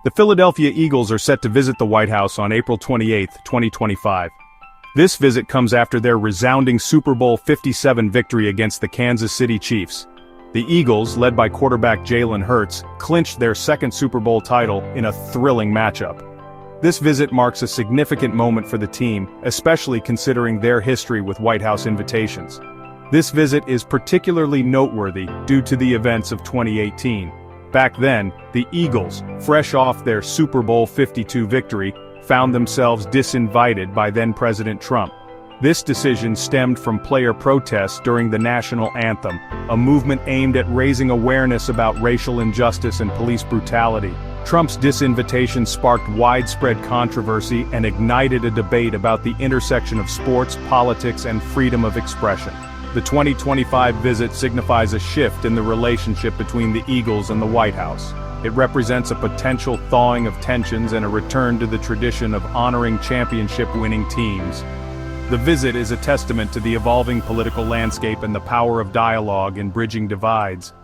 The Philadelphia Eagles are set to visit the White House on April 28, 2025. This visit comes after their resounding Super Bowl 57 victory against the Kansas City Chiefs. The Eagles, led by quarterback Jalen Hurts, clinched their second Super Bowl title in a thrilling matchup. This visit marks a significant moment for the team, especially considering their history with White House invitations. This visit is particularly noteworthy due to the events of 2018. Back then, the Eagles, fresh off their Super Bowl 52 victory, found themselves disinvited by then-President Trump. This decision stemmed from player protests during the national anthem, a movement aimed at raising awareness about racial injustice and police brutality. Trump's disinvitation sparked widespread controversy and ignited a debate about the intersection of sports, politics, and freedom of expression. The 2025 visit signifies a shift in the relationship between the Eagles and the White House. It represents a potential thawing of tensions and a return to the tradition of honoring championship-winning teams. The visit is a testament to the evolving political landscape and the power of dialogue in bridging divides.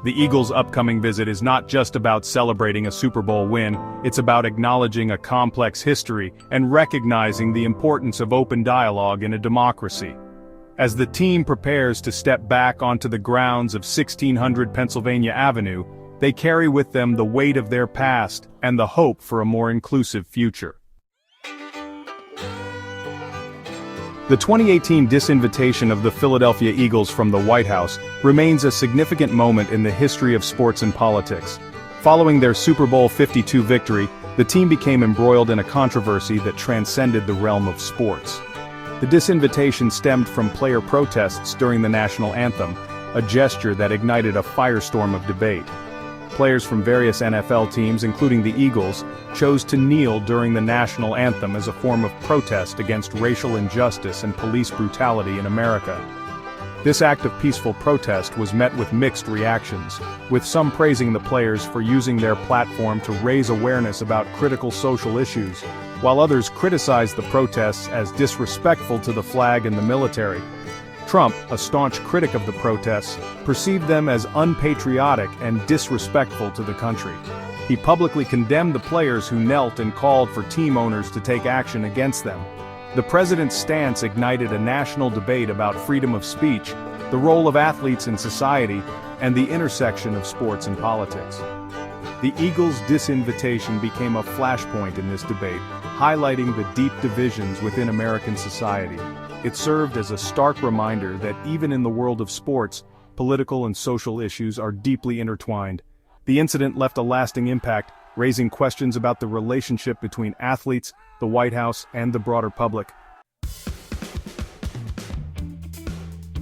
The Eagles' upcoming visit is not just about celebrating a Super Bowl win, it's about acknowledging a complex history and recognizing the importance of open dialogue in a democracy. As the team prepares to step back onto the grounds of 1600 Pennsylvania Avenue, they carry with them the weight of their past and the hope for a more inclusive future. The 2018 disinvitation of the Philadelphia Eagles from the White House remains a significant moment in the history of sports and politics. Following their Super Bowl 52 victory, the team became embroiled in a controversy that transcended the realm of sports. The disinvitation stemmed from player protests during the national anthem, a gesture that ignited a firestorm of debate. Players from various NFL teams, including the Eagles, chose to kneel during the national anthem as a form of protest against racial injustice and police brutality in America. This act of peaceful protest was met with mixed reactions, with some praising the players for using their platform to raise awareness about critical social issues, while others criticized the protests as disrespectful to the flag and the military. Trump, a staunch critic of the protests, perceived them as unpatriotic and disrespectful to the country. He publicly condemned the players who knelt and called for team owners to take action against them. The president's stance ignited a national debate about freedom of speech, the role of athletes in society, and the intersection of sports and politics. The Eagles' disinvitation became a flashpoint in this debate, highlighting the deep divisions within American society. It served as a stark reminder that even in the world of sports, political and social issues are deeply intertwined. The incident left a lasting impact, raising questions about the relationship between athletes, the White House, and the broader public.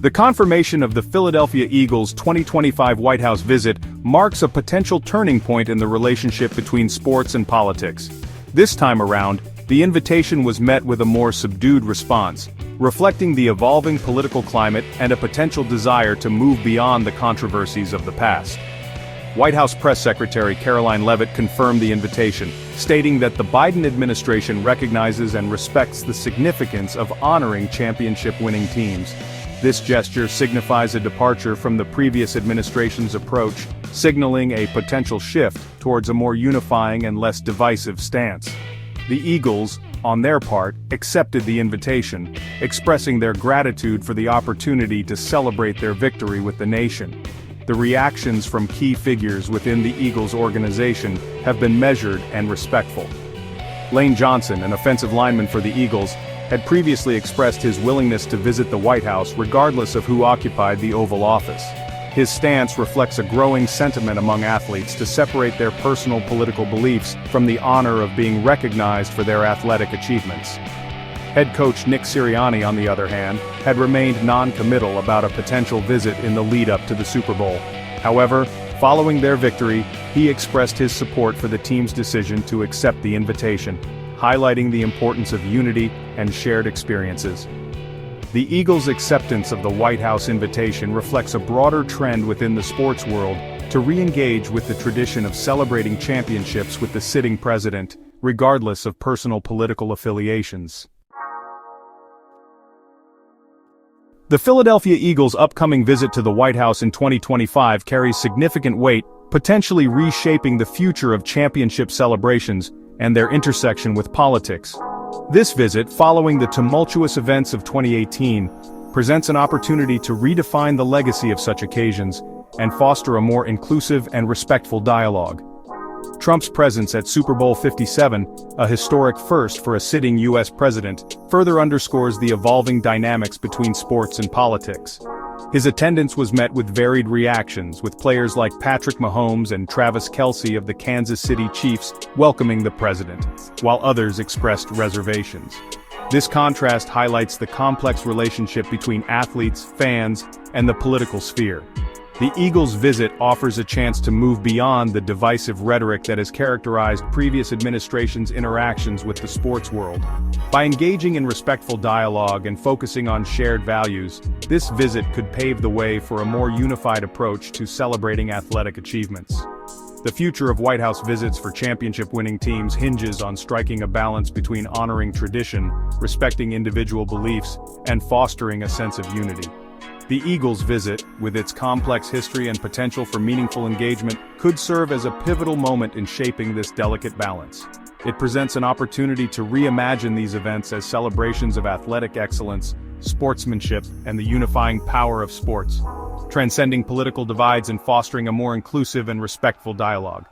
The confirmation of the Philadelphia Eagles' 2025 White House visit marks a potential turning point in the relationship between sports and politics. This time around, the invitation was met with a more subdued response, reflecting the evolving political climate and a potential desire to move beyond the controversies of the past. White House Press Secretary Karoline Leavitt confirmed the invitation, stating that the Biden administration recognizes and respects the significance of honoring championship-winning teams. This gesture signifies a departure from the previous administration's approach, signaling a potential shift towards a more unifying and less divisive stance. The Eagles, on their part, accepted the invitation, expressing their gratitude for the opportunity to celebrate their victory with the nation. The reactions from key figures within the Eagles organization have been measured and respectful. Lane Johnson, an offensive lineman for the Eagles, had previously expressed his willingness to visit the White House regardless of who occupied the Oval Office. His stance reflects a growing sentiment among athletes to separate their personal political beliefs from the honor of being recognized for their athletic achievements. Head coach Nick Sirianni, on the other hand, had remained non-committal about a potential visit in the lead-up to the Super Bowl. However, following their victory, he expressed his support for the team's decision to accept the invitation, highlighting the importance of unity and shared experiences. The Eagles' acceptance of the White House invitation reflects a broader trend within the sports world to re-engage with the tradition of celebrating championships with the sitting president, regardless of personal political affiliations. The Philadelphia Eagles' upcoming visit to the White House in 2025 carries significant weight, potentially reshaping the future of championship celebrations and their intersection with politics. This visit, following the tumultuous events of 2018, presents an opportunity to redefine the legacy of such occasions and foster a more inclusive and respectful dialogue. Trump's presence at Super Bowl 57, a historic first for a sitting U.S. president, further underscores the evolving dynamics between sports and politics. His attendance was met with varied reactions, with players like Patrick Mahomes and Travis Kelce of the Kansas City Chiefs welcoming the president, while others expressed reservations. This contrast highlights the complex relationship between athletes, fans, and the political sphere. The Eagles' visit offers a chance to move beyond the divisive rhetoric that has characterized previous administrations' interactions with the sports world. By engaging in respectful dialogue and focusing on shared values, this visit could pave the way for a more unified approach to celebrating athletic achievements. The future of White House visits for championship-winning teams hinges on striking a balance between honoring tradition, respecting individual beliefs, and fostering a sense of unity. The Eagles' visit, with its complex history and potential for meaningful engagement, could serve as a pivotal moment in shaping this delicate balance. It presents an opportunity to reimagine these events as celebrations of athletic excellence, sportsmanship, and the unifying power of sports, transcending political divides and fostering a more inclusive and respectful dialogue.